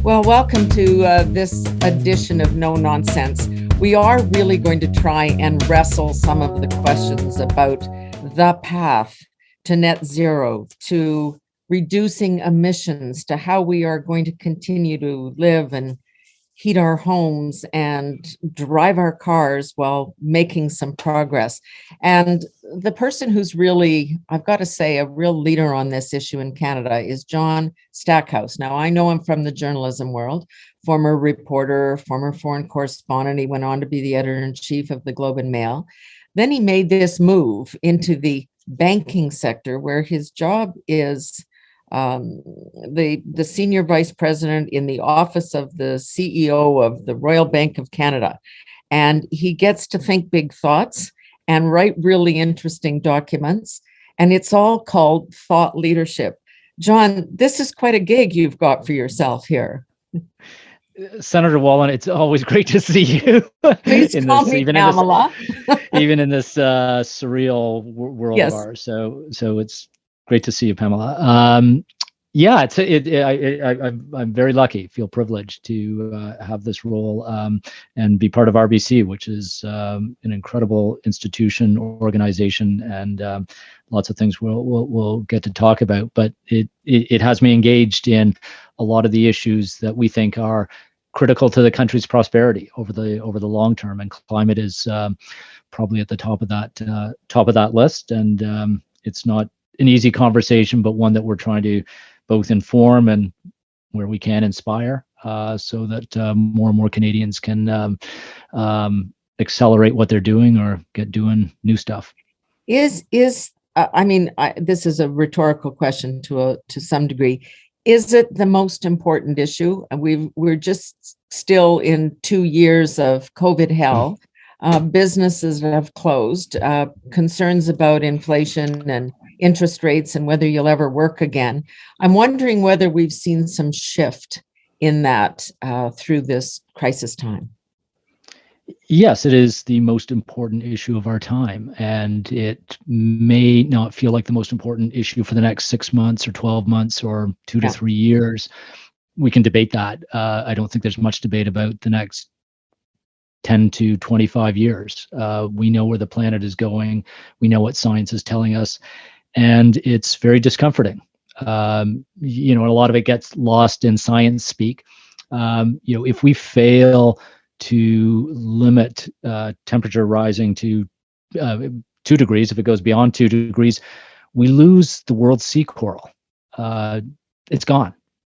Well, welcome to this edition of No Nonsense. We are really going to try and wrestle some of the questions about the path to net zero, to reducing emissions, to how we are going to continue to live and heat our homes and drive our cars while making some progress. And the person who's really, I've got to say, a real leader on this issue in Canada is John Stackhouse. Now, I know him from the journalism world, former reporter, former foreign correspondent. He went on to be the editor-in-chief of the Globe and Mail. Then he made this move into the banking sector, where his job is the senior vice president in the office of the CEO of the Royal Bank of Canada. And he gets to think big thoughts and write really interesting documents. And it's all called thought leadership. John, this is quite a gig you've got for yourself here. Senator Wallin, it's always great to see you. Please call me Pamela. Even in this surreal world Yes. of ours. So it's great to see you, Pamela. Yeah, I'm very lucky, feel privileged to have this role and be part of RBC, which is an incredible institution, organization, and lots of things we'll get to talk about. But it has me engaged in a lot of the issues that we think are critical to the country's prosperity over the long term, and climate is probably at the top of that list. And it's not an easy conversation, but one that we're trying to both inform and, where we can, inspire, so that more and more Canadians can accelerate what they're doing or get doing new stuff. This is a rhetorical question to some degree. Is it the most important issue? We're just still in 2 years of COVID hell. Businesses have closed, concerns about inflation and interest rates and whether you'll ever work again. I'm wondering whether we've seen some shift in that through this crisis time. Yes, it is the most important issue of our time, and it may not feel like the most important issue for the next 6 months or 12 months or 2 to 3 years. We can debate that. I don't think there's much debate about the next 10 to 25 years. We know where the planet is going. We know what science is telling us, and it's very discomforting. A lot of it gets lost in science speak. If we fail to limit temperature rising to 2 degrees, if it goes beyond 2 degrees, we lose the world's sea coral. It's gone.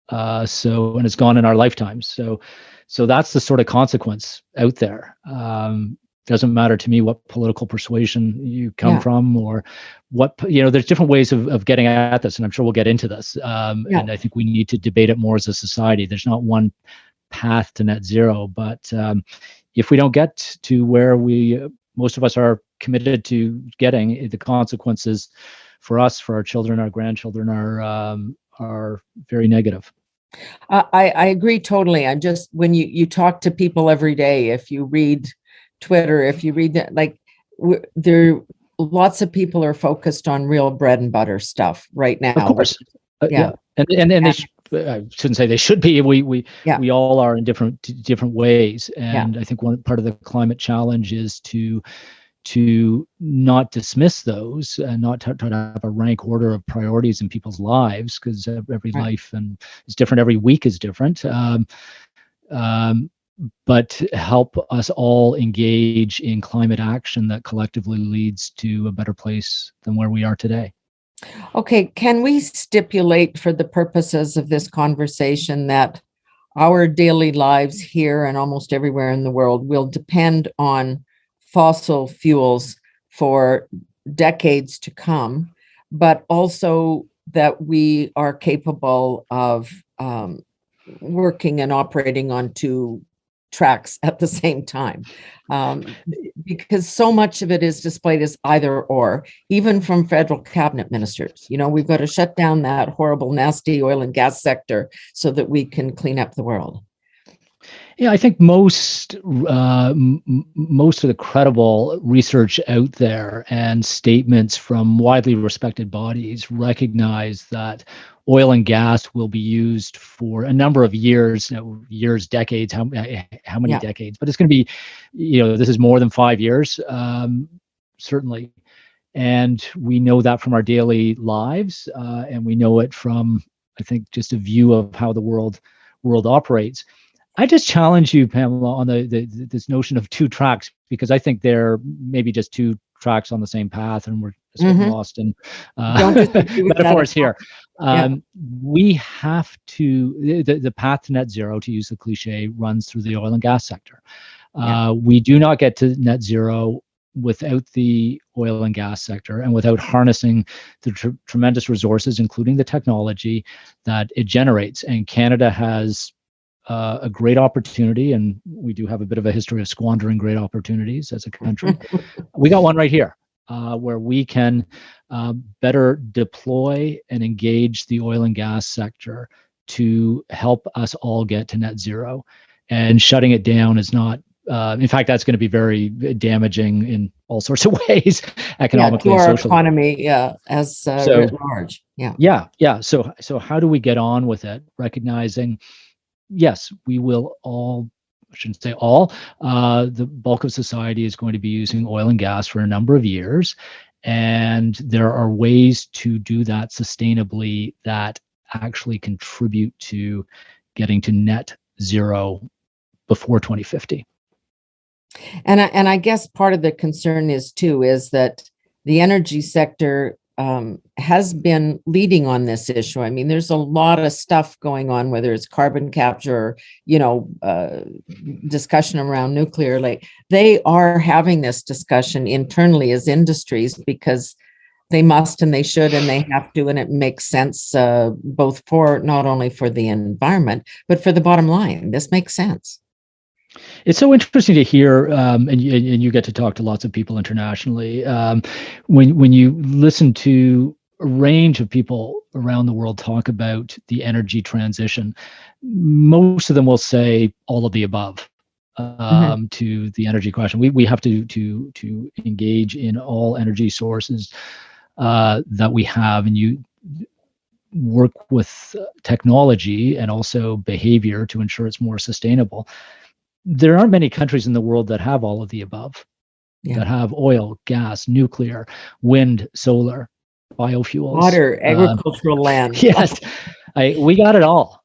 And it's gone in our lifetimes. So that's the sort of consequence out there. Doesn't matter to me what political persuasion you come from, or what, there's different ways of getting at this, and I'm sure we'll get into this. And I think we need to debate it more as a society. There's not one path to net zero, but if we don't get to where most of us are committed to getting, the consequences for us, for our children, our grandchildren are very negative. I agree totally. I'm just, when you talk to people every day, if you read Twitter, if you read that, there, lots of people are focused on real bread and butter stuff right now. Of course. And they I shouldn't say they should be. We all are in different ways. And I think one part of the climate challenge is to not dismiss those and not try to have a rank order of priorities in people's lives, because every life is different, every week is different. But help us all engage in climate action that collectively leads to a better place than where we are today. Okay, can we stipulate for the purposes of this conversation that our daily lives here and almost everywhere in the world will depend on fossil fuels for decades to come, but also that we are capable of working and operating on 2 tracks at the same time, because so much of it is displayed as either or, even from federal cabinet ministers. We've got to shut down that horrible, nasty oil and gas sector so that we can clean up the world. Yeah, I think most most of the credible research out there and statements from widely respected bodies recognize that oil and gas will be used for a number of years, years, decades, how many Yeah. decades, but it's going to be, this is more than 5 years, certainly. And we know that from our daily lives, and we know it from, I think, just a view of how the world operates. I just challenge you, Pamela, on this notion of two tracks, because I think they're maybe just two tracks on the same path, and we're just getting lost in Don't disagree with that at metaphors all. here. Yeah. We have to, the path to net zero, to use the cliche, runs through the oil and gas sector. Yeah. We do not get to net zero without the oil and gas sector and without harnessing the tremendous resources, including the technology that it generates. And Canada has a great opportunity, and we do have a bit of a history of squandering great opportunities as a country. We got one right here, where we can better deploy and engage the oil and gas sector to help us all get to net zero. And shutting it down is not, in fact, that's going to be very damaging in all sorts of ways, economically to and our socially. economy, as writ large. Yeah. So how do we get on with it, recognizing, yes, we will all, I shouldn't say all, the bulk of society is going to be using oil and gas for a number of years. And there are ways to do that sustainably that actually contribute to getting to net zero before 2050. And I guess part of the concern is that the energy sector has been leading on this issue. I mean, there's a lot of stuff going on, whether it's carbon capture, discussion around nuclear. Like, they are having this discussion internally as industries because they must and they should and they have to, and it makes sense both for not only for the environment but for the bottom line. This makes sense. It's so interesting to hear, and you get to talk to lots of people internationally. When you listen to a range of people around the world talk about the energy transition, most of them will say all of the above to the energy question. We have to engage in all energy sources that we have, and you work with technology and also behavior to ensure it's more sustainable. There aren't many countries in the world that have all of the above, that have oil, gas, nuclear, wind, solar, biofuels, water, agricultural land. Yes, we got it all.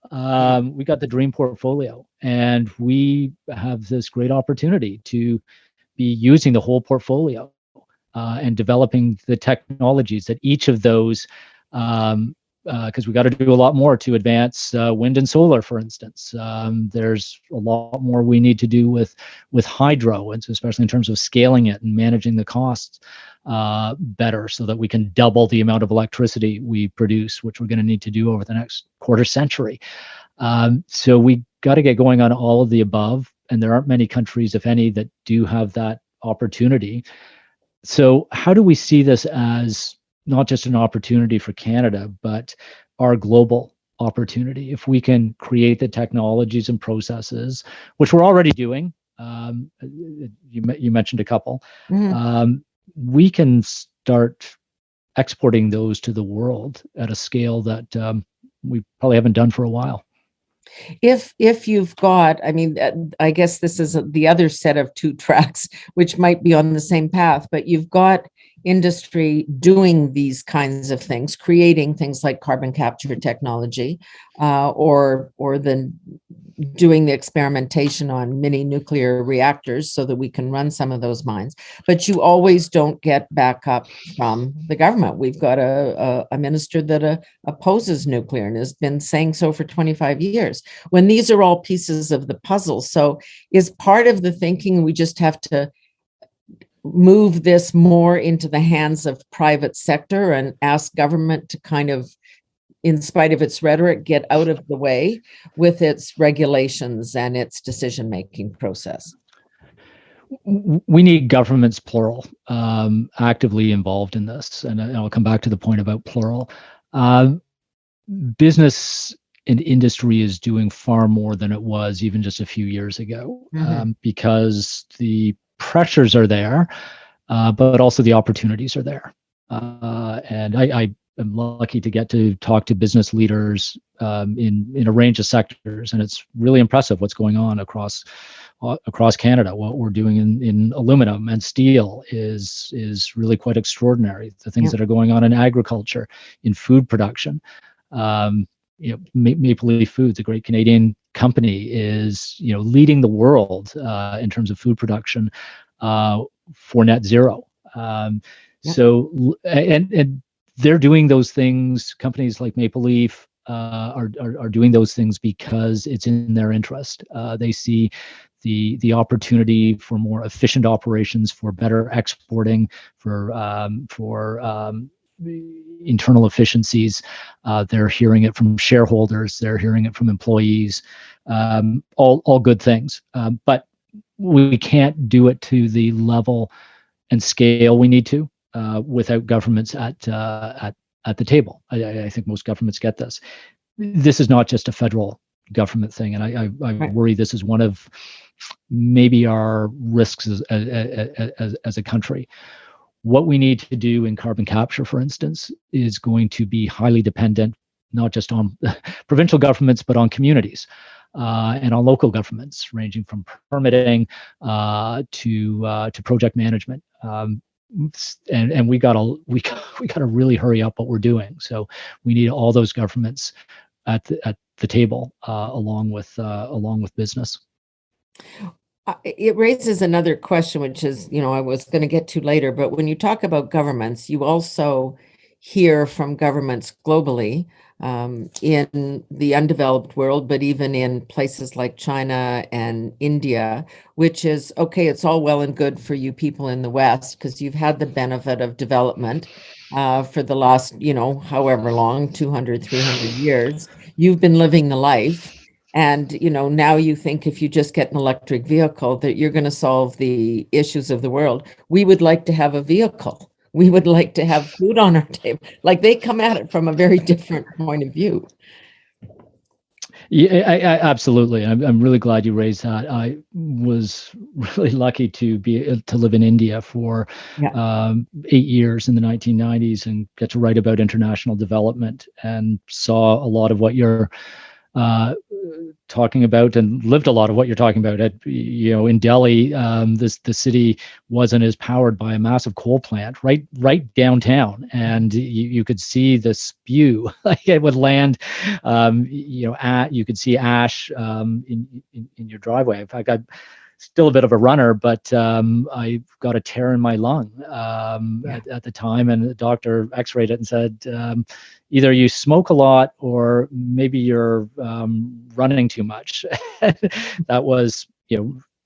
We got the dream portfolio, and we have this great opportunity to be using the whole portfolio and developing the technologies that each of those, because we got to do a lot more to advance wind and solar, for instance. There's a lot more we need to do with hydro, and so especially in terms of scaling it and managing the costs better, so that we can double the amount of electricity we produce, which we're going to need to do over the next quarter century. So we got to get going on all of the above, and there aren't many countries, if any, that do have that opportunity. So how do we see this as not just an opportunity for Canada, but our global opportunity? If we can create the technologies and processes, which we're already doing, you mentioned a couple, we can start exporting those to the world at a scale that we probably haven't done for a while. If you've got, I mean, I guess this is the other set of two tracks, which might be on the same path, but you've got industry doing these kinds of things, creating things like carbon capture technology, or then doing the experimentation on mini nuclear reactors so that we can run some of those mines. But you always don't get backup from the government. We've got a minister that opposes nuclear and has been saying so for 25 years, when these are all pieces of the puzzle. So is part of the thinking we just have to move this more into the hands of private sector and ask government to kind of, in spite of its rhetoric, get out of the way with its regulations and its decision-making process? We need governments, plural, actively involved in this. And I'll come back to the point about plural. Business and industry is doing far more than it was even just a few years ago, because the pressures are there, but also the opportunities are there. And I am lucky to get to talk to business leaders in a range of sectors, and it's really impressive what's going on across Canada. What we're doing in aluminum and steel is really quite extraordinary. The things that are going on in agriculture, in food production. Maple Leaf Foods, a great Canadian company, is leading the world in terms of food production for net zero. So and they're doing those things. Companies like Maple Leaf are doing those things because it's in their interest. They see the opportunity for more efficient operations, for better exporting, for internal efficiencies. They're hearing it from shareholders. They're hearing it from employees. All good things. But we can't do it to the level and scale we need to without governments at the table. I think most governments get this. This is not just a federal government thing, and I worry this is one of maybe our risks as a country. What we need to do in carbon capture, for instance, is going to be highly dependent not just on provincial governments, but on communities and on local governments, ranging from permitting to project management. And we gotta really hurry up what we're doing. So we need all those governments at the table along with business. It raises another question, which is, I was going to get to later, but when you talk about governments, you also hear from governments globally in the undeveloped world, but even in places like China and India, which is, okay, it's all well and good for you people in the West, because you've had the benefit of development for the last, however long, 200, 300 years. You've been living the life. And, now you think if you just get an electric vehicle that you're going to solve the issues of the world. We would like to have a vehicle. We would like to have food on our table. Like, they come at it from a very different point of view. Yeah, absolutely. I'm really glad you raised that. I was really lucky to live in India for 8 years in the 1990s and get to write about international development, and saw a lot of what you're talking about, and lived a lot of what you're talking about. In Delhi, the city wasn't as powered by a massive coal plant right downtown, and you could see the spew. Like, it would land. You could see ash in your driveway. In fact, I'm still a bit of a runner, but I got a tear in my lung at the time, and the doctor x-rayed it and said, either you smoke a lot or maybe you're running too much. That was,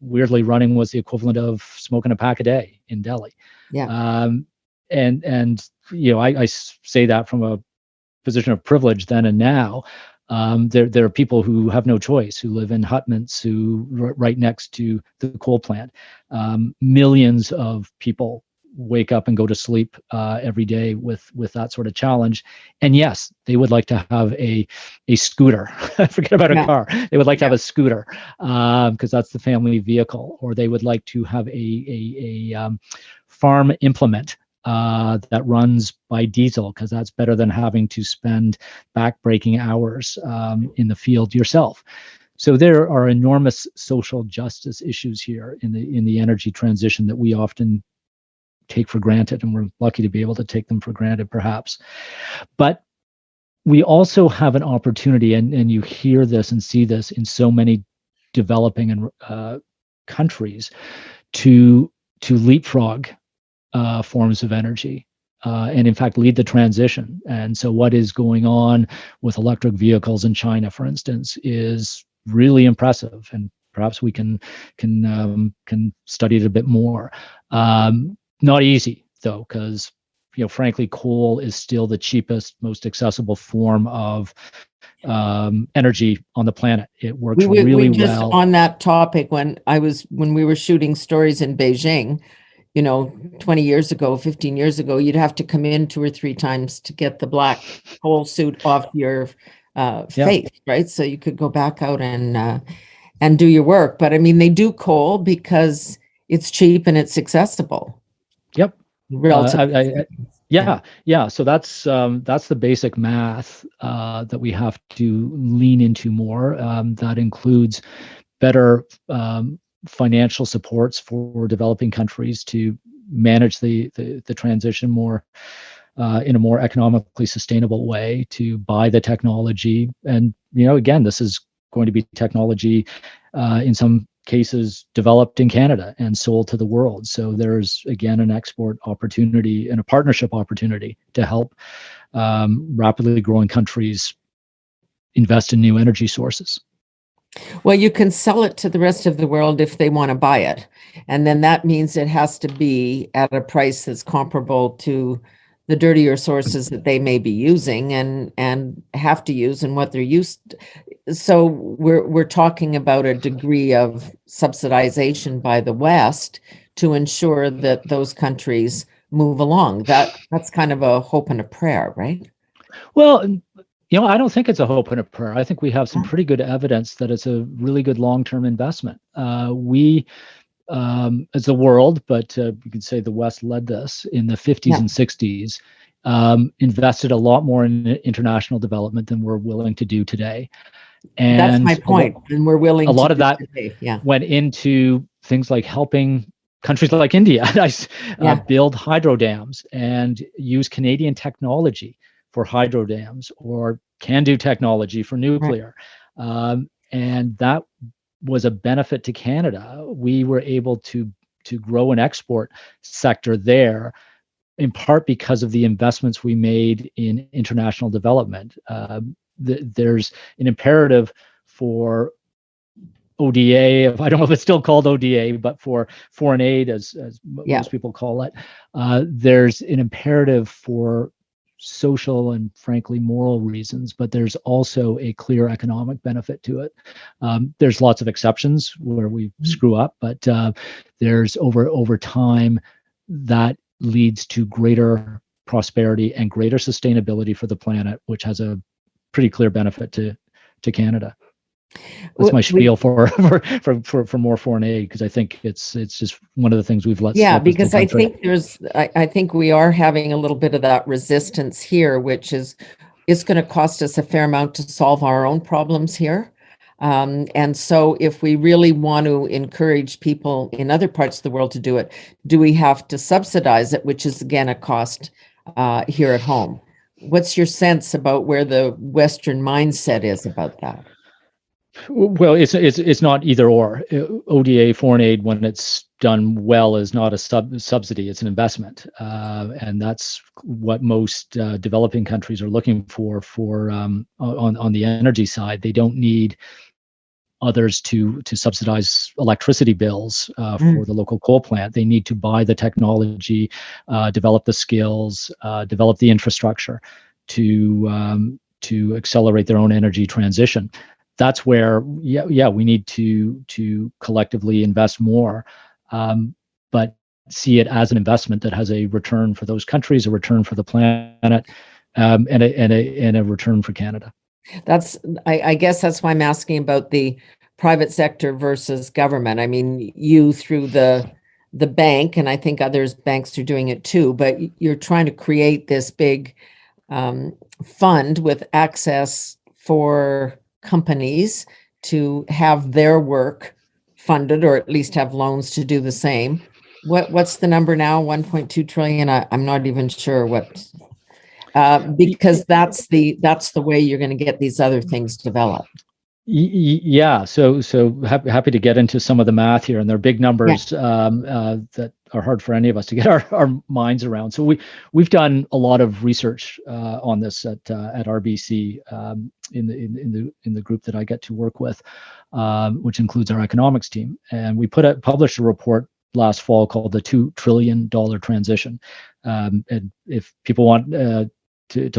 weirdly, running was the equivalent of smoking a pack a day in Delhi. And I say that from a position of privilege then and now. There are people who have no choice, who live in hutments, who right next to the coal plant. Millions of people wake up and go to sleep every day with that sort of challenge. And yes, they would like to have a scooter. Forget about a car. They would like to have a scooter because that's the family vehicle, or they would like to have a farm implement that runs by diesel, because that's better than having to spend back-breaking hours in the field yourself. So there are enormous social justice issues here in the energy transition that we often take for granted, and we're lucky to be able to take them for granted, perhaps. But we also have an opportunity, and you hear this and see this in so many developing countries, to leapfrog forms of energy, and in fact lead the transition. And so what is going on with electric vehicles in China, for instance, is really impressive, and perhaps we can study it a bit more. Not easy though, because frankly, coal is still the cheapest, most accessible form of energy on the planet. It works really well. On that topic, when we were shooting stories in Beijing, 20 years ago, 15 years ago, you'd have to come in 2 or 3 times to get the black coal suit off your Yeah. faith, right? So you could go back out and do your work. But I mean, they do coal because it's cheap and it's accessible, Yep. relatively. Yeah. Yeah. So that's the basic math that we have to lean into more. That includes better financial supports for developing countries to manage the transition more in a more economically sustainable way, to buy the technology. And, again, this is going to be technology in some cases developed in Canada and sold to the world. So there's, again, an export opportunity and a partnership opportunity to help rapidly growing countries invest in new energy sources. Well, you can sell it to the rest of the world if they want to buy it. And then that means it has to be at a price that's comparable to the dirtier sources that they may be using and have to use and what they're used to. So we're talking about a degree of subsidization by the West to ensure that those countries move along. That's kind of a hope and a prayer, right? Well, I don't think it's a hope and a prayer. I think we have some pretty good evidence that it's a really good long-term investment. We, as the world, but you could say the West led this in the 50s and 60s, invested a lot more in international development than we're willing to do today. And that's my point. And we're willing a lot to of that today. Yeah. went into things like helping countries like India build hydro dams and use Canadian technology for hydro dams, or can-do technology for nuclear. Right. And that was a benefit to Canada. We were able to grow an export sector there, in part because of the investments we made in international development. There's an imperative for ODA, I don't know if it's still called ODA, but for foreign aid, as most people call it, there's an imperative for social and frankly moral reasons, but there's also a clear economic benefit to it. There's lots of exceptions where we screw up, but there's over time that leads to greater prosperity and greater sustainability for the planet, which has a pretty clear benefit to Canada. That's my spiel for more foreign aid, because I think it's just one of the things we've let slip. Yeah, because I think I think we are having a little bit of that resistance here, which is it's going to cost us a fair amount to solve our own problems here. And so if we really want to encourage people in other parts of the world to do it, do we have to subsidize it, which is again a cost here at home? What's your sense about where the Western mindset is about that? Well, it's not either or. ODA, foreign aid, when it's done well, is not a subsidy; it's an investment, and that's what most developing countries are looking for on the energy side. They don't need others to subsidize electricity bills for the local coal plant. They need to buy the technology, develop the skills, develop the infrastructure to accelerate their own energy transition. That's where, we need to collectively invest more, but see it as an investment that has a return for those countries, a return for the planet, and a return for Canada. I guess that's why I'm asking about the private sector versus government. I mean, you through the bank, and I think others banks are doing it too, but you're trying to create this big fund with access for companies to have their work funded, or at least have loans to do the same. What's the number now? 1.2 trillion. I'm not even sure what, because that's the way you're going to get these other things developed. Yeah, so happy to get into some of the math here, and they're big numbers that are hard for any of us to get our minds around. So we've done a lot of research on this at RBC in the group that I get to work with, which includes our economics team, and we published a report last fall called the $2 trillion transition. And if people want to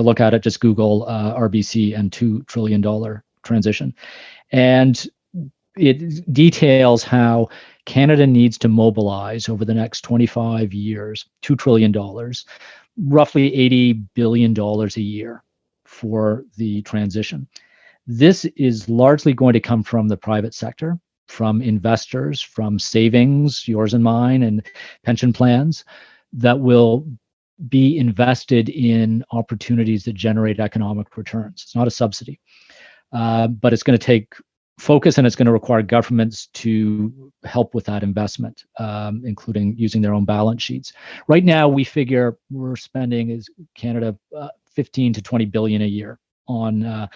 look at it, just Google RBC and $2 trillion transition. And it details how Canada needs to mobilize over the next 25 years, $2 trillion, roughly $80 billion a year for the transition. This is largely going to come from the private sector, from investors, from savings, yours and mine, and pension plans that will be invested in opportunities that generate economic returns. It's not a subsidy, but it's going to take focus, and it's going to require governments to help with that investment, including using their own balance sheets. Right now, we figure we're spending, as Canada, 15 to 20 billion a year on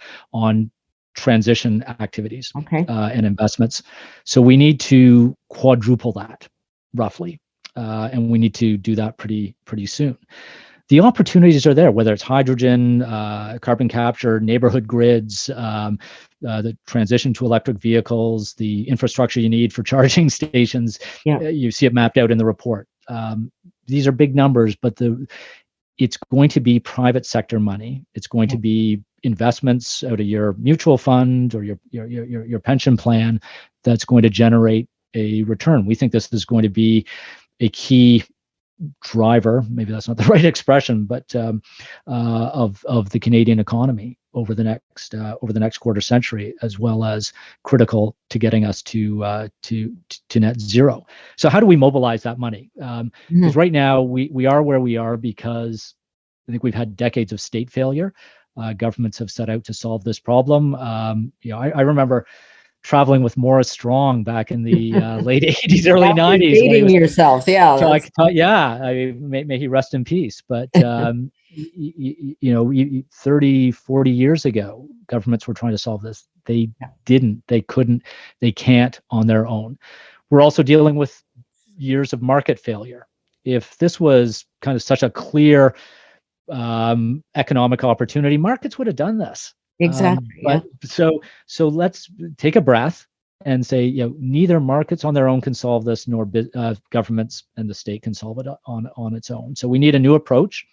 transition activities and investments. So we need to quadruple that, roughly, and we need to do that pretty soon. The opportunities are there, whether it's hydrogen, carbon capture, neighborhood grids, the transition to electric vehicles, the infrastructure you need for charging stations. You see it mapped out in the report. These are big numbers, but it's going to be private sector money. It's going to be investments out of your mutual fund or your pension plan that's going to generate a return. We think this is going to be a key driver, maybe that's not the right expression, but of the Canadian economy over the next quarter century, as well as critical to getting us to net zero. So how do we mobilize that money? Because right now we are where we are because I think we've had decades of state failure. Governments have set out to solve this problem. I remember traveling with Morris Strong back in the late 80s, early 90s. Dating yourself, yeah. May he rest in peace. But 30, 40 years ago, governments were trying to solve this. They didn't, they couldn't, they can't on their own. We're also dealing with years of market failure. If this was kind of such a clear economic opportunity, markets would have done this. Exactly. So let's take a breath and say, neither markets on their own can solve this, nor governments and the state can solve it on its own. So we need a new approach,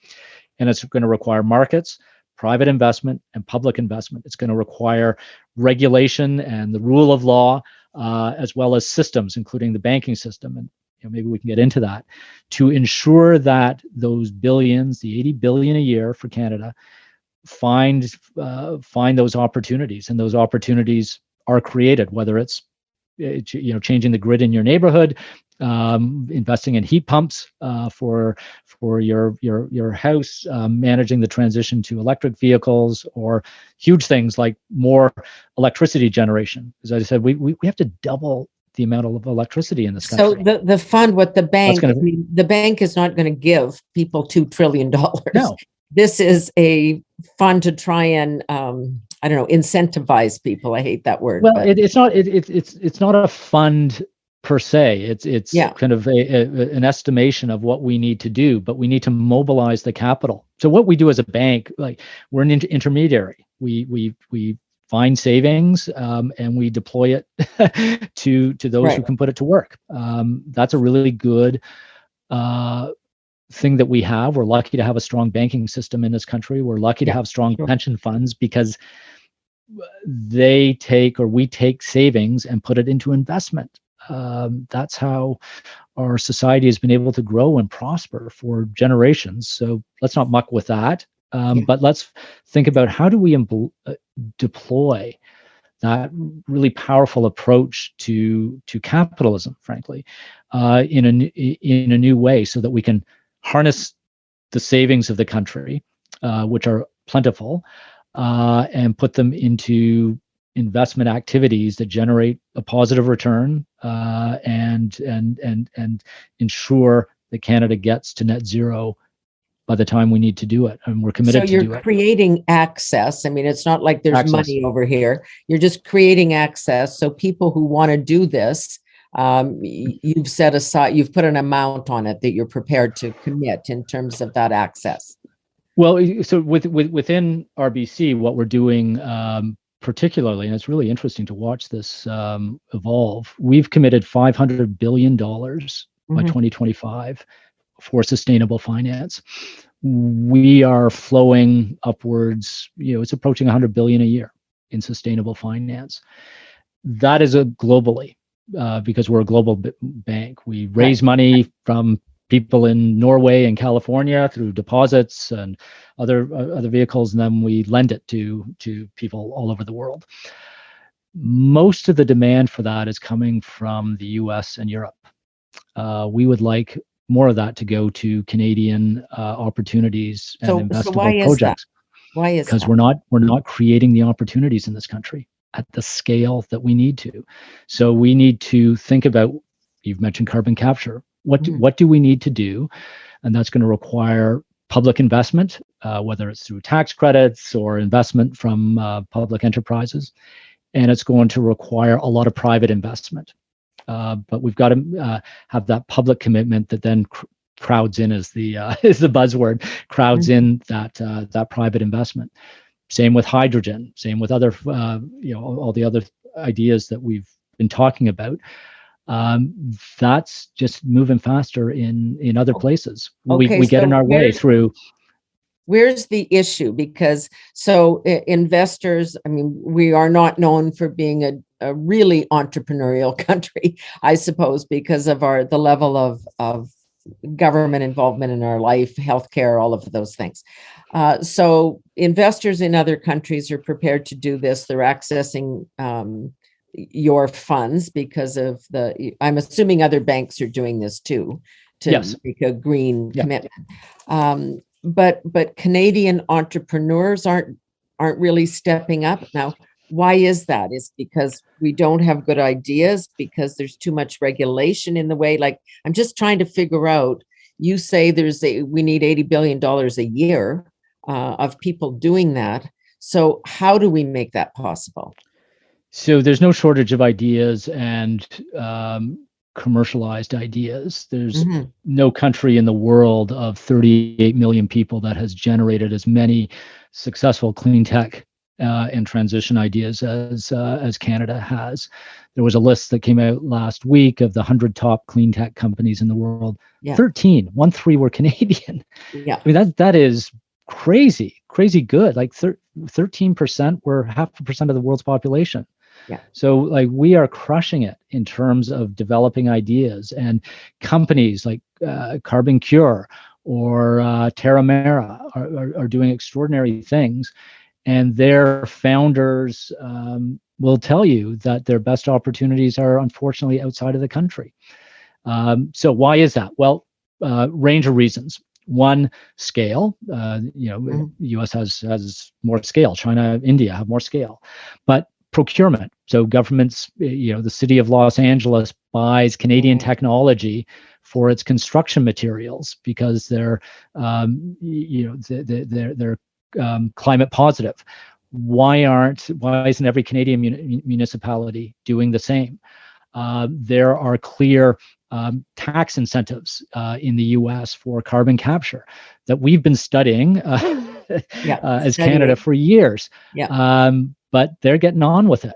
and it's going to require markets, private investment, and public investment. It's going to require regulation and the rule of law, as well as systems, including the banking system. And maybe we can get into that to ensure that those billions, the 80 billion a year for Canada, find those opportunities, and those opportunities are created, whether it's changing the grid in your neighborhood, investing in heat pumps for your house, managing the transition to electric vehicles, or huge things like more electricity generation. As I said, we have to double the amount of electricity in this country. So the fund, what the bank, the bank is not going to give people $2 trillion. No. This is a fund to try and incentivize people. I hate that word. Well, it's not a fund per se. It's kind of an estimation of what we need to do, but we need to mobilize the capital. So what we do as a bank, like, we're an intermediary. We find savings and we deploy it to those who can put it to work. That's a really good thing that we have. We're lucky to have a strong banking system in this country. We're lucky to have strong pension funds, because we take savings and put it into investment. That's how our society has been able to grow and prosper for generations. So let's not muck with that. But let's think about, how do we deploy that really powerful approach to capitalism, frankly, in a new way, so that we can harness the savings of the country, which are plentiful, and put them into investment activities that generate a positive return, and ensure that Canada gets to net zero by the time we need to do it, and we're committed to do it. So you're creating access. I mean, it's not like there's money over here. You're just creating access. So people who want to do this, you've set aside, you've put an amount on it that you're prepared to commit in terms of that access. Well, so within RBC, what we're doing particularly, and it's really interesting to watch this evolve, we've committed $500 billion by 2025 for sustainable finance. We are flowing upwards, it's approaching 100 billion a year in sustainable finance. That is globally, because we're a global bank. We raise money from people in Norway and California through deposits and other vehicles, and then we lend it to people all over the world. Most of the demand for that is coming from the US and Europe. We would like more of that to go to Canadian opportunities and So why investable is projects. Why is Because that? we're not creating the opportunities in this country at the scale that we need to. So we need to think about, you've mentioned carbon capture. What do we need to do? And that's going to require public investment, whether it's through tax credits or investment from public enterprises. And it's going to require a lot of private investment. But we've got to have that public commitment that then crowds in is the buzzword, crowds in that private investment. Same with hydrogen, same with other, all the other ideas that we've been talking about. That's just moving faster in other places. Okay, we get in our way through. Where's the issue? Because investors, I mean, we are not known for being a really entrepreneurial country, I suppose, because of the level of government involvement in our life, healthcare, all of those things. So investors in other countries are prepared to do this. They're accessing your funds because of I'm assuming other banks are doing this too, to make a green commitment. But Canadian entrepreneurs aren't really stepping up now. Why is that? Is because we don't have good ideas, because there's too much regulation in the way? Like, I'm just trying to figure out, you say we need $80 billion a year of people doing that. So how do we make that possible? So there's no shortage of ideas and commercialized ideas. There's no country in the world of 38 million people that has generated as many successful clean tech and transition ideas as Canada has. There was a list that came out last week of the 100 top clean tech companies in the world. 13 were Canadian. I mean, that is crazy good. Like 13% were 0.5% of the world's population. So like we are crushing it in terms of developing ideas, and companies like Carbon Cure or Terramera are doing extraordinary things, and their founders will tell you that their best opportunities are unfortunately outside of the country. So why is that? Well, range of reasons. One, scale. U.S. has more scale. China, India have more scale, but procurement. So governments, the city of Los Angeles buys Canadian technology for its construction materials because they're climate positive. Why isn't every Canadian municipality doing the same? There are clear tax incentives in the U.S. for carbon capture that we've been studying as Canada for years. But they're getting on with it.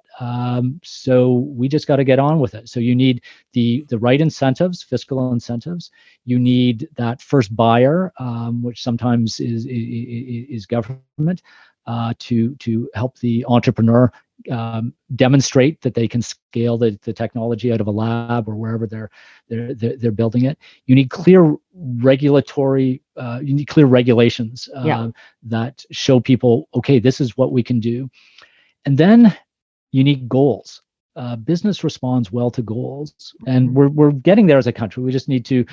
So we just got to get on with it. So you need the right incentives, fiscal incentives. You need that first buyer, which sometimes is government, to help the entrepreneur demonstrate that they can scale the technology out of a lab or wherever they're building it. You need clear regulations that show people, okay, this is what we can do. And then you need goals. Business responds well to goals, and we're getting there as a country. We just need to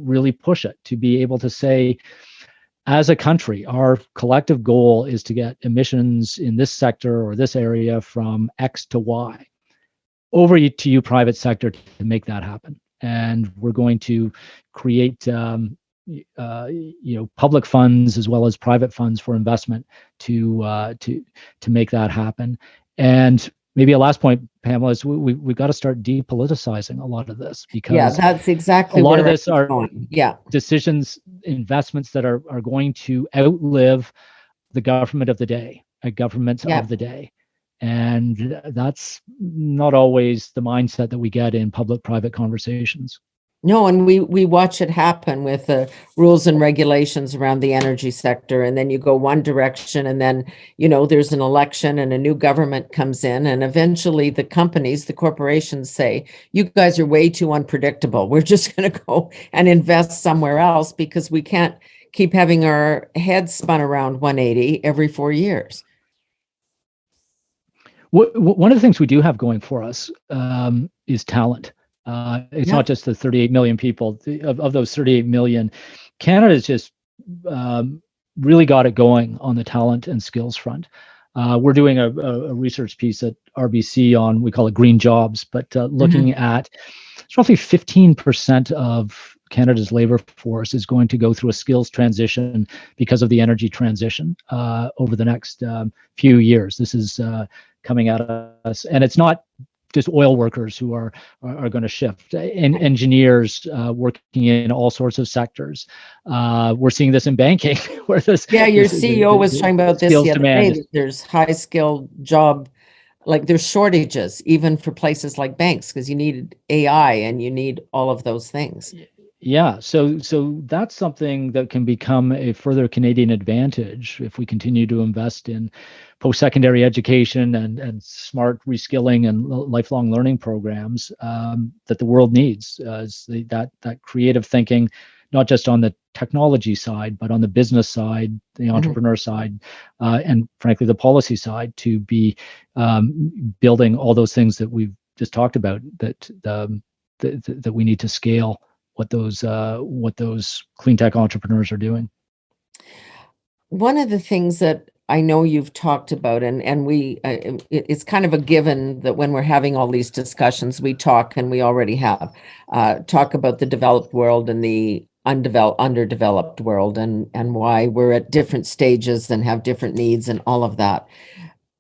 really push it, to be able to say, as a country, our collective goal is to get emissions in this sector or this area from X to Y. Over to you, private sector, to make that happen. And we're going to create public funds as well as private funds for investment to make that happen. And maybe a last point, Pamela, is we've got to start depoliticizing a lot of this, because that's exactly a lot of this are going. Decisions, investments that are going to outlive the government of the day, a government of the day. And that's not always the mindset that we get in public-private conversations. No, and we watch it happen with the rules and regulations around the energy sector, and then you go one direction, and then there's an election and a new government comes in, and eventually the companies, the corporations say, "You guys are way too unpredictable. We're just going to go and invest somewhere else because we can't keep having our heads spun around 180 every 4 years." One of the things we do have going for us is talent. It's Yeah. not just the 38 million people. Of those 38 million, Canada's just really got it going on the talent and skills front. We're doing a research piece at RBC on, we call it green jobs, but looking at, it's roughly 15% of Canada's labor force is going to go through a skills transition because of the energy transition over the next few years. This is coming at us, and it's not just oil workers who are going to shift, and engineers working in all sorts of sectors. We're seeing this in banking, where Your CEO was talking about this the other day, demand that there's high skilled job, like there's shortages even for places like banks because you need AI and you need all of those things. Yeah, so that's something that can become a further Canadian advantage if we continue to invest in post-secondary education and smart reskilling and lifelong learning programs that the world needs. That creative thinking, not just on the technology side, but on the business side, the entrepreneur side, and frankly the policy side, to be building all those things that we've just talked about, that we need to scale what those clean tech entrepreneurs are doing. One of the things that I know you've talked about, and we, it's kind of a given that when we're having all these discussions, we talk, and we already have, talk about the developed world and the underdeveloped world, and why we're at different stages and have different needs and all of that.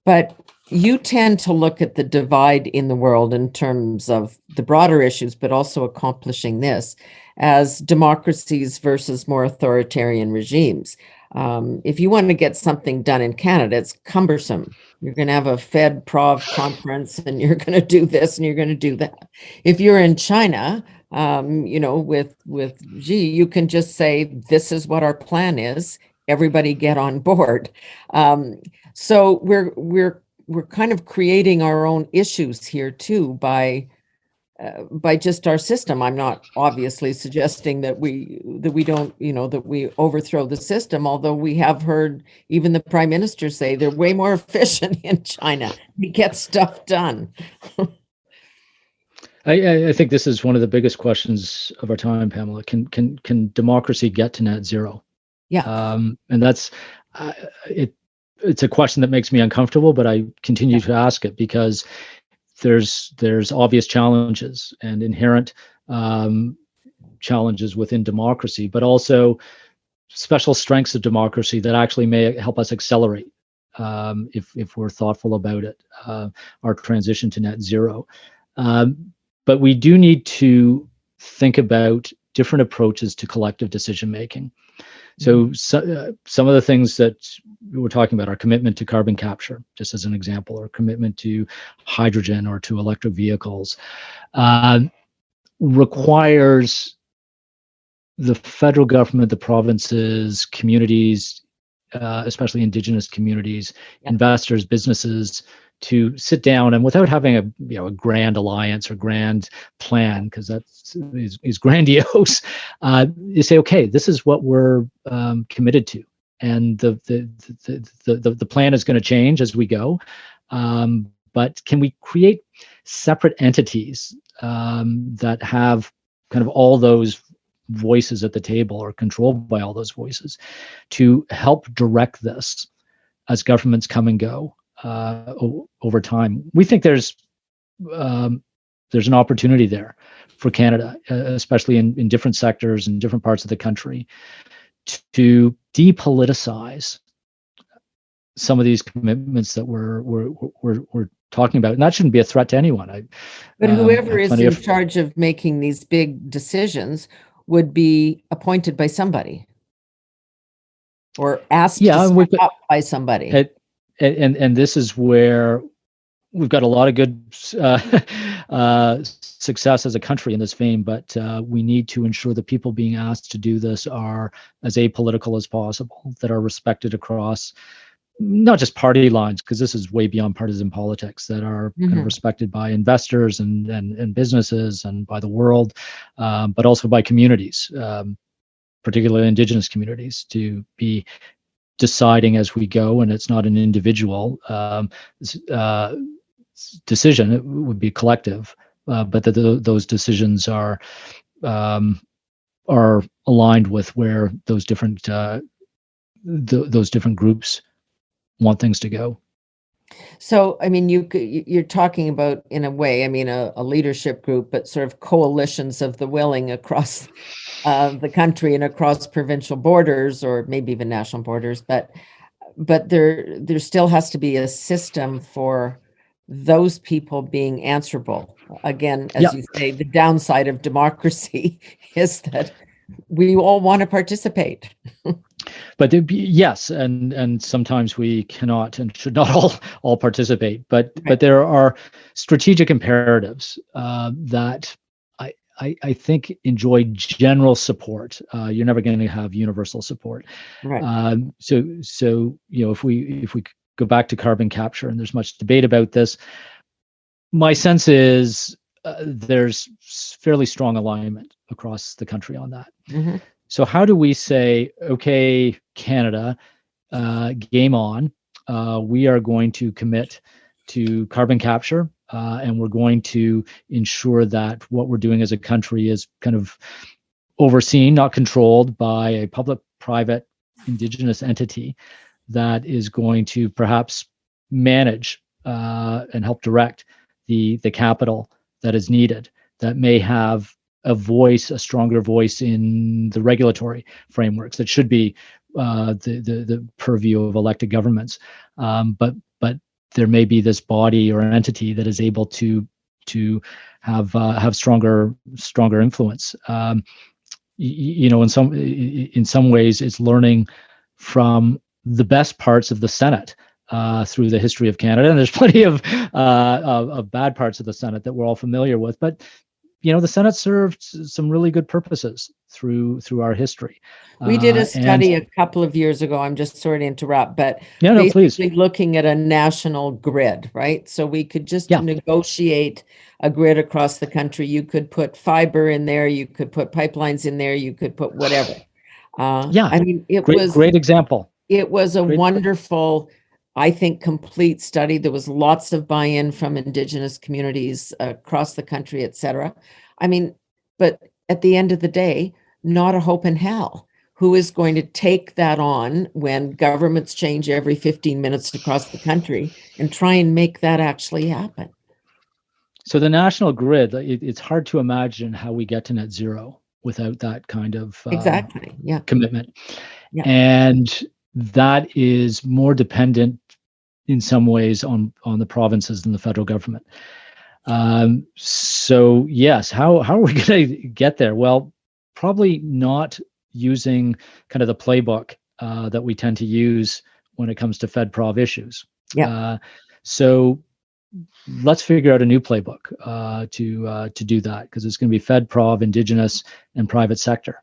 But you tend to look at the divide in the world in terms of the broader issues, but also accomplishing this as democracies versus more authoritarian regimes. If you want to get something done in Canada, it's cumbersome. You're going to have a Fed Prov conference, and you're going to do this and you're going to do that. If you're in China, with Xi, you can just say, "This is what our plan is. Everybody get on board." So we're kind of creating our own issues here too by just our system. I'm not obviously suggesting that we don't, that we overthrow the system, although we have heard even the Prime Minister say they're way more efficient in China. We get stuff done. I think this is one of the biggest questions of our time, Pamela. Can democracy get to net zero? Yeah. And that's it's a question that makes me uncomfortable, but I continue to ask it because there's obvious challenges and inherent challenges within democracy, but also special strengths of democracy that actually may help us accelerate if we're thoughtful about it, our transition to net zero. But we do need to think about different approaches to collective decision making. So some of the things that we're talking about, our commitment to carbon capture, just as an example, or commitment to hydrogen or to electric vehicles, requires the federal government, the provinces, communities, especially Indigenous communities, investors, businesses, to sit down and, without having a grand alliance or grand plan, because that is grandiose, you say, okay, this is what we're committed to, and the plan is going to change as we go, but can we create separate entities that have kind of all those voices at the table, or controlled by all those voices, to help direct this as governments come and go over time? We think there's an opportunity there for Canada, especially in different sectors and different parts of the country, to depoliticize some of these commitments that we're talking about, and that shouldn't be a threat to anyone. But whoever is in charge of making these big decisions would be appointed by somebody, or asked to step up by somebody. And this is where we've got a lot of good success as a country in this vein, but we need to ensure the people being asked to do this are as apolitical as possible, that are respected across not just party lines, because this is way beyond partisan politics, that are kind of respected by investors and businesses and by the world, but also by communities, particularly Indigenous communities, to be deciding as we go, and it's not an individual decision; it would be collective, but that those decisions are aligned with where those different groups want things to go. So, I mean, you're talking about, in a way, I mean, a leadership group, but sort of coalitions of the willing across the country and across provincial borders, or maybe even national borders. But there still has to be a system for those people being answerable. Again, as you say, the downside of democracy is that we all want to participate. But yes, and sometimes we cannot and should not all participate. But there are strategic imperatives that I think enjoy general support. You're never going to have universal support. Right. So if we go back to carbon capture, and there's much debate about this, my sense is there's fairly strong alignment across the country on that. So how do we say, okay, Canada, game on, we are going to commit to carbon capture, and we're going to ensure that what we're doing as a country is kind of overseen, not controlled, by a public-private Indigenous entity that is going to perhaps manage and help direct the capital that is needed, that may have a stronger voice in the regulatory frameworks that should be the purview of elected governments. But there may be this body or an entity that is able to have stronger influence. In some ways, it's learning from the best parts of the Senate through the history of Canada, and there's plenty of bad parts of the Senate that we're all familiar with, but the Senate served some really good purposes through our history. We did a study a couple of years ago. I'm just sorry to interrupt, but basically looking at a national grid, right? So we could just negotiate a grid across the country. You could put fiber in there, you could put pipelines in there, you could put whatever. I mean, it was great example. It was a wonderful, I think, complete study. There was lots of buy-in from Indigenous communities across the country, et cetera. I mean, but at the end of the day, not a hope in hell. Who is going to take that on when governments change every 15 minutes across the country and try and make that actually happen? So the national grid, it's hard to imagine how we get to net zero without that kind of commitment. Yeah. And that is more dependent in some ways on the provinces than the federal government. So yes, how are we going to get there? Well, probably not using kind of the playbook that we tend to use when it comes to Fed-Prov issues. So let's figure out a new playbook to do that, because it's going to be Fed-Prov, Indigenous, and private sector.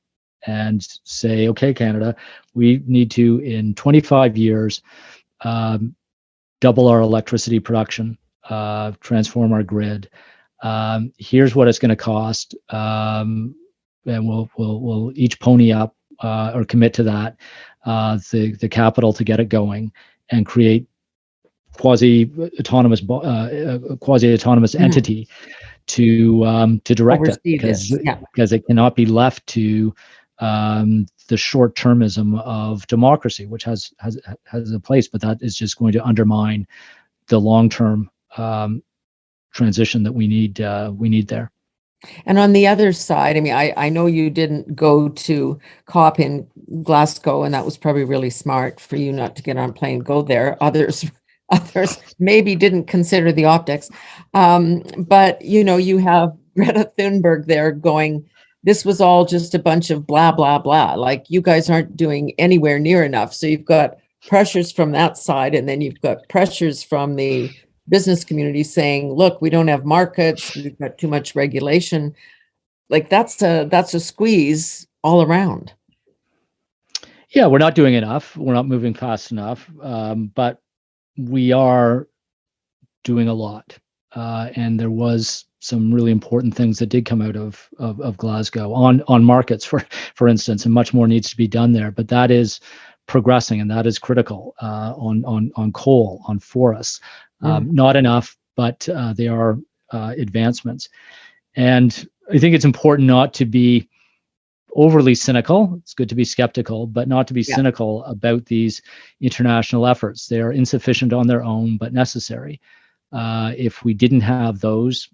And say, okay, Canada, we need to, in 25 years, double our electricity production, transform our grid. Here's what it's going to cost, and we'll each pony up or commit to that, the capital to get it going, and create quasi-autonomous entity to direct it, because it cannot be left to the short-termism of democracy, which has a place, but that is just going to undermine the long-term transition that we need there. And on the other side, I mean, I know you didn't go to COP in Glasgow, and that was probably really smart for you not to get on a plane and go there. Others maybe didn't consider the optics. But, you have Greta Thunberg there going, this was all just a bunch of blah, blah, blah. Like, you guys aren't doing anywhere near enough. So you've got pressures from that side, and then you've got pressures from the business community saying, look, we don't have markets, we've got too much regulation. Like that's a squeeze all around. Yeah, we're not doing enough. We're not moving fast enough, but we are doing a lot. And there was some really important things that did come out of Glasgow on markets, for instance, and much more needs to be done there. But that is progressing, and that is critical on coal, on forests. Not enough, but they are advancements. And I think it's important not to be overly cynical. It's good to be skeptical, but not to be cynical about these international efforts. They are insufficient on their own, but necessary. If we didn't have those,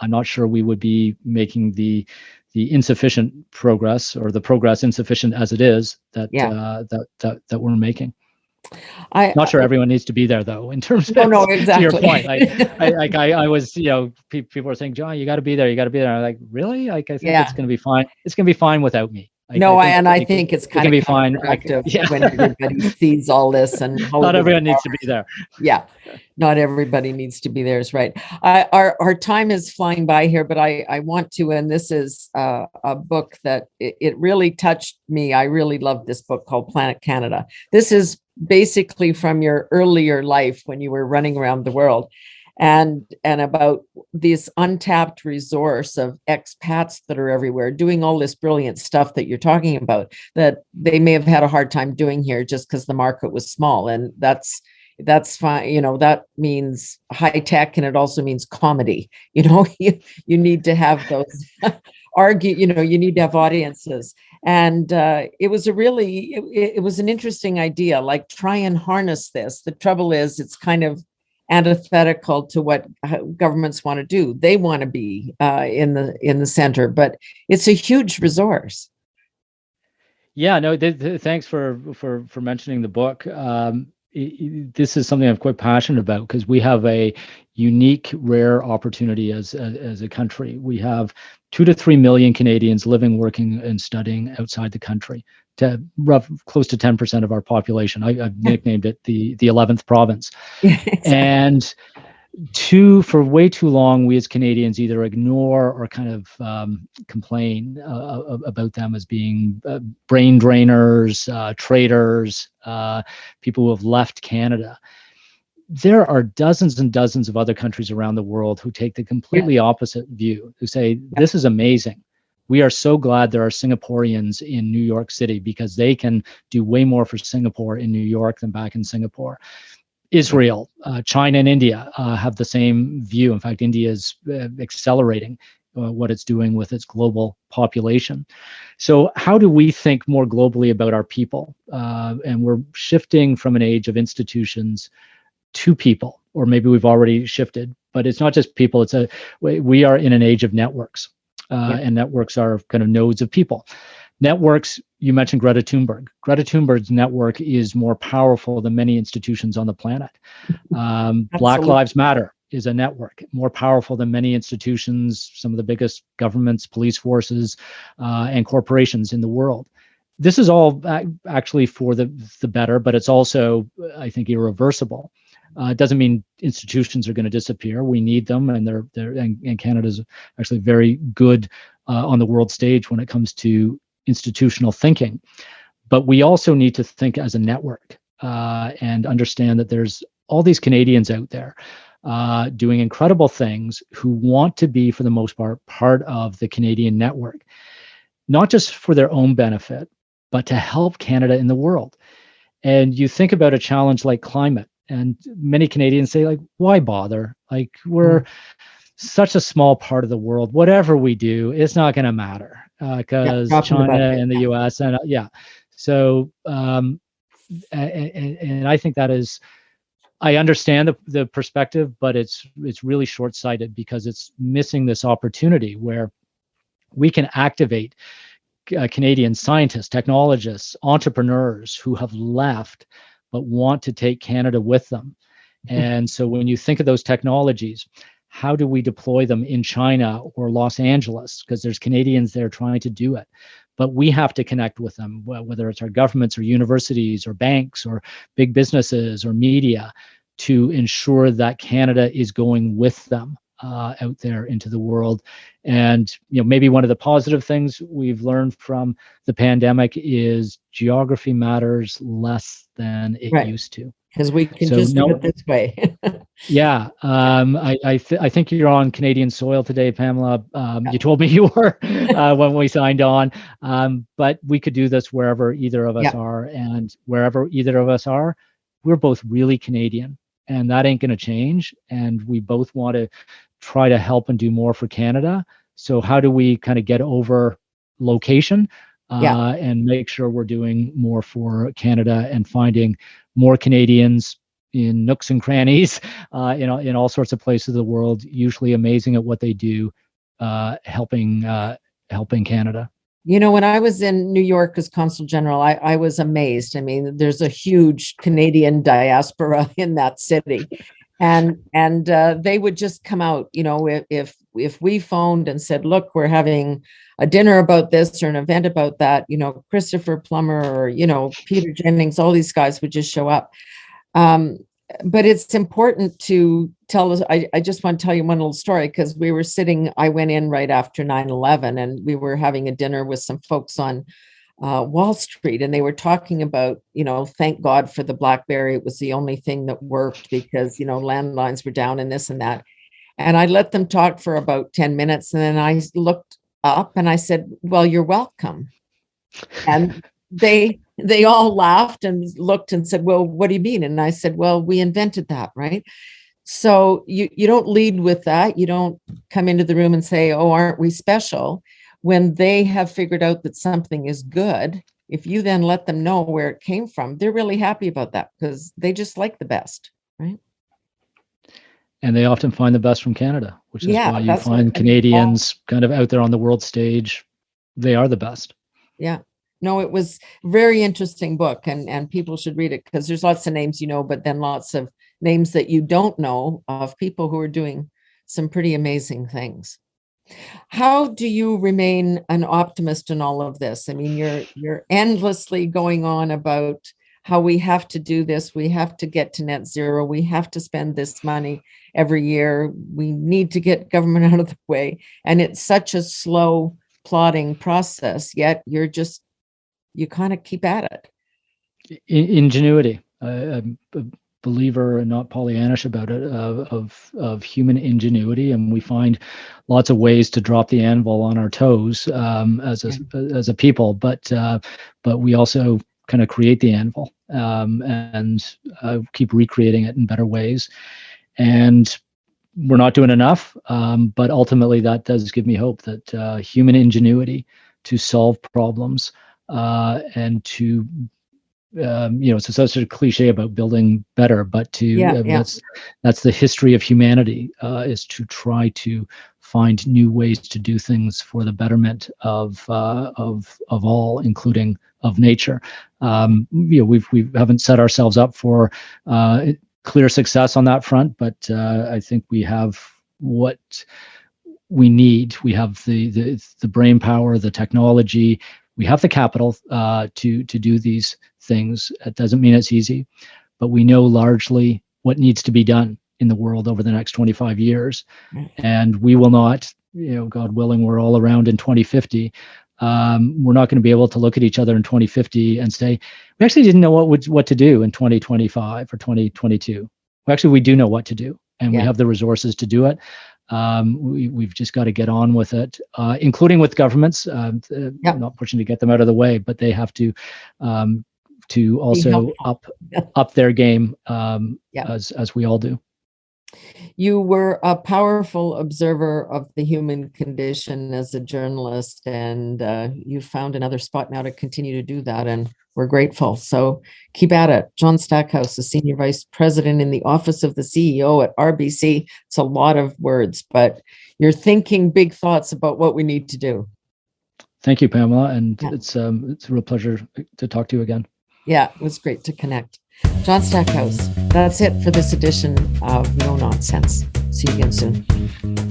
I'm not sure we would be making the insufficient progress, or the progress insufficient as it is that we're making. Not sure everyone needs to be there, though, in terms of, exactly. to your point. I was, people are saying, John, you got to be there. You got to be there. I'm like, really? I think it's going to be fine. It's going to be fine without me. I think it's kind of be fine when everybody sees all this, and not everyone needs to be there. Yeah, not everybody needs to be there is right. Our time is flying by here, but I want to, and this is a book that it really touched me. I really love this book called Planet Canada. This is basically from your earlier life when you were running around the world, and about this untapped resource of expats that are everywhere doing all this brilliant stuff that you're talking about, that they may have had a hard time doing here just because the market was small. And that's fine. That means high tech, and it also means comedy. You need to have those you need to have audiences. And it was it was an interesting idea, like try and harness this. The trouble is it's kind of antithetical to what governments want to do. They want to be in the center, but it's a huge resource. Yeah, no, thanks for mentioning the book. This is something I'm quite passionate about, because we have a unique, rare opportunity as a country. We have 2 to 3 million Canadians living, working, and studying outside the country, to close to 10% of our population. I've nicknamed it the 11th province. Exactly. And for way too long, we as Canadians either ignore or kind of complain about them as being brain drainers, traitors, people who have left Canada. There are dozens and dozens of other countries around the world who take the completely opposite view, who say, this is amazing. We are so glad there are Singaporeans in New York City, because they can do way more for Singapore in New York than back in Singapore. Israel, China, and India have the same view. In fact, India is accelerating what it's doing with its global population. So how do we think more globally about our people? And we're shifting from an age of institutions to people, or maybe we've already shifted, but it's not just people. We are in an age of networks, and networks are kind of nodes of people. Networks, you mentioned Greta Thunberg. Greta Thunberg's network is more powerful than many institutions on the planet. Black Lives Matter is a network more powerful than many institutions, some of the biggest governments, police forces, and corporations in the world. This is all actually for the better, but it's also, I think, irreversible. It doesn't mean institutions are going to disappear. We need them, and and Canada's actually very good on the world stage when it comes to institutional thinking. But we also need to think as a network and understand that there's all these Canadians out there doing incredible things who want to be, for the most part of the Canadian network, not just for their own benefit, but to help Canada in the world. And you think about a challenge like climate, and many Canadians say, like, why bother? Like, we're such a small part of the world. Whatever we do, it's not going to matter because China and the US and So, and I think that is, I understand the perspective, but it's really short-sighted, because it's missing this opportunity where we can activate Canadian scientists, technologists, entrepreneurs who have left but want to take Canada with them. And so when you think of those technologies, how do we deploy them in China or Los Angeles? Because there's Canadians there trying to do it. But we have to connect with them, whether it's our governments or universities or banks or big businesses or media. to ensure that Canada is going with them out there into the world. And maybe one of the positive things we've learned from the pandemic is geography matters less than it Right. used to. Because we can So just do it this way. Yeah, I think you're on Canadian soil today, Pamela. You told me you were when we signed on, but we could do this wherever either of us are, and wherever either of us are, we're both really Canadian, and that ain't going to change. And we both want to try to help and do more for Canada. So how do we kind of get over location and make sure we're doing more for Canada and finding more Canadians in nooks and crannies, in all sorts of places of the world, usually amazing at what they do, helping Canada. When I was in New York as consul general, I was amazed. I mean, there's a huge Canadian diaspora in that city, and they would just come out. If we phoned and said, "Look, we're having a dinner about this or an event about that," Christopher Plummer or Peter Jennings, all these guys would just show up. But it's important to tell us. I just want to tell you one little story, because I went in right after 9/11, and we were having a dinner with some folks on Wall Street, and they were talking about, thank God for the BlackBerry. It was the only thing that worked, because, landlines were down and this and that. And I let them talk for about 10 minutes. And then I looked up and I said, "Well, you're welcome." And they all laughed and looked and said, "Well, what do you mean?" And I said, "Well, we invented that, right?" So you don't lead with that. You don't come into the room and say, "Oh, aren't we special?" When they have figured out that something is good, if you then let them know where it came from, they're really happy about that, because they just like the best, right? And they often find the best from Canada, which is why you find Canadians kind of out there on the world stage. They are the best. Yeah. No, it was a very interesting book, and people should read it, because there's lots of names, but then lots of names that you don't know of people who are doing some pretty amazing things. How do you remain an optimist in all of this? I mean, you're endlessly going on about how we have to do this, we have to get to net zero, we have to spend this money every year, we need to get government out of the way, and it's such a slow, plodding process, yet you kind of keep at it. Ingenuity. I'm a believer, and not Pollyannish about it, of human ingenuity, and we find lots of ways to drop the anvil on our toes as a people, but we also kind of create the anvil and keep recreating it in better ways. And we're not doing enough, but ultimately that does give me hope that human ingenuity to solve problems and to it's such a cliche about building better, but that's the history of humanity, is to try to find new ways to do things for the betterment of all, including of nature. We haven't set ourselves up for clear success on that front, but I think we have what we need. We have the brain power, the technology. We have the capital to do these things. It doesn't mean it's easy, but we know largely what needs to be done in the world over the next 25 years. And we will not, God willing, we're all around in 2050. We're not going to be able to look at each other in 2050 and say, we actually didn't know what to do in 2025 or 2022. Actually, we do know what to do, and we have the resources to do it. We've just got to get on with it, including with governments. Not pushing to get them out of the way, but they have to also up their game, as we all do. You were a powerful observer of the human condition as a journalist, and you found another spot now to continue to do that, and we're grateful. So keep at it. John Stackhouse, the Senior Vice President in the Office of the CEO at RBC. It's a lot of words, but you're thinking big thoughts about what we need to do. Thank you, Pamela, and it's a real pleasure to talk to you again. Yeah, it was great to connect. John Stackhouse, that's it for this edition of No Nonsense. See you again soon.